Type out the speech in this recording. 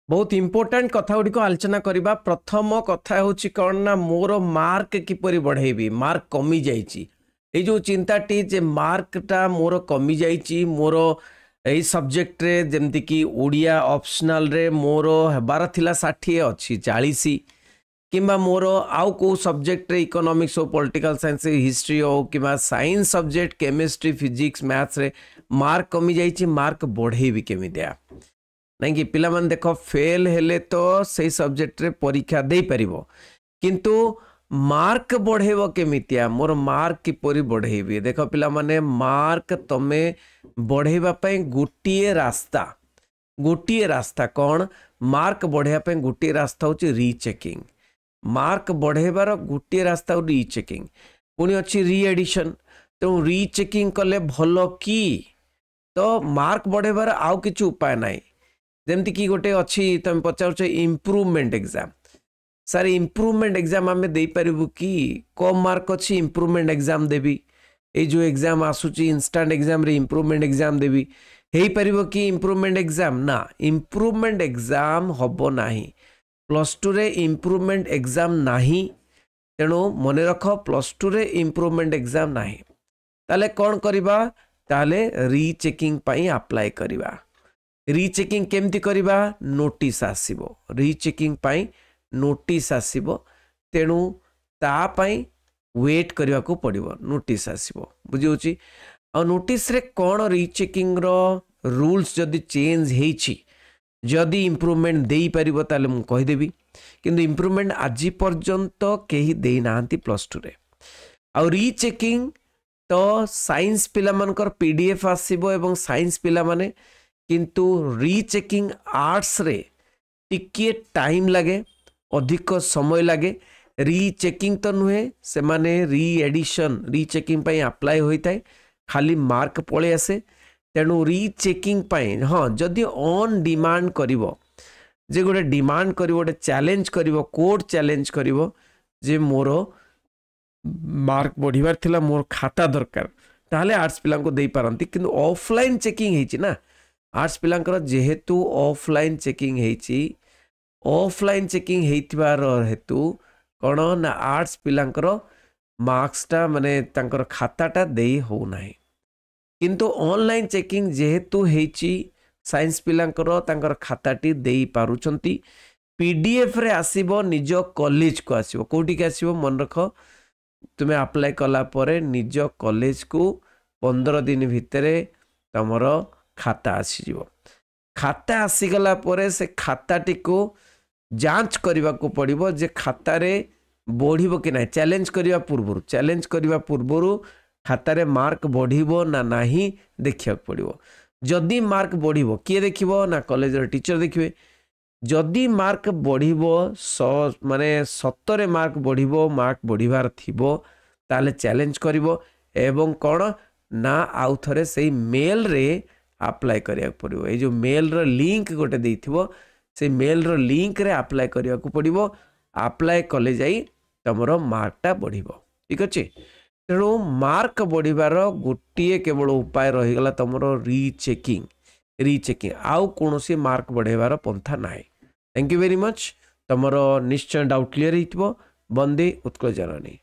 बहुत इंपोर्टेंट कथा गुड़ी को आलोचना करबा। प्रथम कथा होची कौन ना मोर मार्क किपरि बढ़ेबी, मार्क कमी जाइची। ए जो चिंताटी जे मार्कटा मोर कमी जाइची, मोर एई सब्जेक्ट रे जेमति कि ओडिया ऑप्शनल रे मोर हेबार थिला 60 अछि 40, किंबा मोर आउ को सब्जेक्ट रे इकोनॉमिक्स हो, पॉलिटिकल साइंस, हिस्ट्री हो, किंबा science subject chemistry, physics, maths रे मार्क कमी जाइची, मार्क बढ़ेबी केमितिया नहीं कि पिला मन देखो फेल हेले तो सही सब्जेक्ट रे परीक्षा दे परिबो, किंतु मार्क बढ़ेबो केमितिया, मोर मार्क किपरि बढ़ेबी। देखो पिला माने मार्क तमे बढ़ेबा पई गोटिए रास्ता कौन, मार्क बढ़ेबा पई गोटिए रास्ता होची रीचेकिंग। मार्क बढ़ेबार गोटिए रास्ता रीचेकिंग, पुणी अच्छी री एडिशन। तो रीचेकिंग कले भलो की, तो मार्क बढ़ेबार आउ किछु उपाय नाही। जेमती कि गोटे अच्छी तुम पचार improvement exam, sir improvement exam आम दे पारू कि कम मार्क अच्छी इम्प्रूवमेंट एग्जाम देवी, ये जो एग्जाम आसूची इंस्टांट एग्जाम रे इम्प्रूवमेंट एग्जाम देवी, हो पारिबो कि इम्प्रूवमेंट एग्जाम ना, इम्प्रूवमेंट एग्जाम हबो नाही। प्लस टू रे इम्प्रूवमेंट एग्जाम नाही, तेणु मन रख प्लस टू रे इम्प्रूवमेंट एग्जाम नाही। ताले कौन करिबा, ताले रीचेकिंग पाई अप्लाई करिबा। रीचेकिंग केमती करिबा, नोटिस आसीबो, रीचेकिंग पाई नोटिस आसीबो, तेणु ता पाई वेट करने को पड़ो, नोटिस आसीबो, बुझी। आ नोटिस रे कौन रीचेकिंग रो रूल्स जदि चेंज हेछि, जदि इम्प्रूवमेंट दे पारिबो ताले मु कहि देबी, किंतु इम्प्रूवमेंट आज पर्यंत केही दे नांती प्लस टू रे। आ रीचेकिंग तो साइंस पिला मानकर पीडीएफ आसीबो एवं साइंस पिला माने, किंतु रीचेकिंग आर्ट्स रे टिके टाइम लगे, अधिक समय लगे। रीचेकिंग तो नुहे, से माने री एडिशन रीचेकिंग पाई अप्लाई होता है, खाली मार्क पळे आसे। तेणु रीचेकिंग पाई हाँ जदि ऑन डिमांड करिवो, जे गोटे डिमांड करिवो, गोटे चैलेंज करिवो, कोर्ट चैलेंज करिवो जे मोर मार्क बढ़िबार थिला, मोर खाता दरकार, ताहले आर्ट्स पिला को दे पारंती। किंतु ऑफलाइन चेकिंग हेछि ना, आर्ट्स पिलांकर जेहेतु ऑफलाइन चेकिंग हेछि, ऑफलाइन चेकिंग हेतिबार हेतु कौन ना आर्ट्स पिलांकर मार्क्सटा माने तांकर खाताटा देई हो नाही। किंतु ऑनलाइन चेकिंग जेहेतु हेछि, साइंस पिलांकर तांकर खाताटी देई पारुचंती। पीडीएफ रे आसीबो, निज कॉलेज को आसीबो, कोठी के आसीबो मन रख, तुमे अप्लाई कला परे निज कॉलेज को 15 दिन भितरे तमरो खाता आसीजिवो। खाता आसीगला परे से खाताटी को जांच करने को पड़िबो जे खाता रे बढ़िबो कि नहीं। चैलेंज करने पूर्व खाता रे मार्क बढ़िबो ना नहीं देखिया पड़िबो। जदि मार्क बढ़िबो, किए देखिबो ना कॉलेज रे टीचर देखिबे। जदि मार्क बढ़िबो, माने 70 मार्क बढ़िबो, मार्क बढ़िबार थिबो, ताले चैलेंज करिवो एवं कौन ना आउ थरे से मेल रे अप्लाई करिया पड़िबो। ए जो मेल रो लिंक गोटे देइथिबो, से मेल रो लिंक रे अप्लाई करिया को पड़िबो। अप्लाई कले जाई तमरो मार्कटा बढ़िबो, ठीक अछि। तेणु मार्क बढ़िबार गोटिए केवल उपाय रहीगला तमरो रीचेकिंग, आउ कोनोसी मार्क बढ़ेबार पंथा नाही। Thank you very much. तमरो निश्चय डाउट क्लियर हितबो। बंदे उत्कल जननी।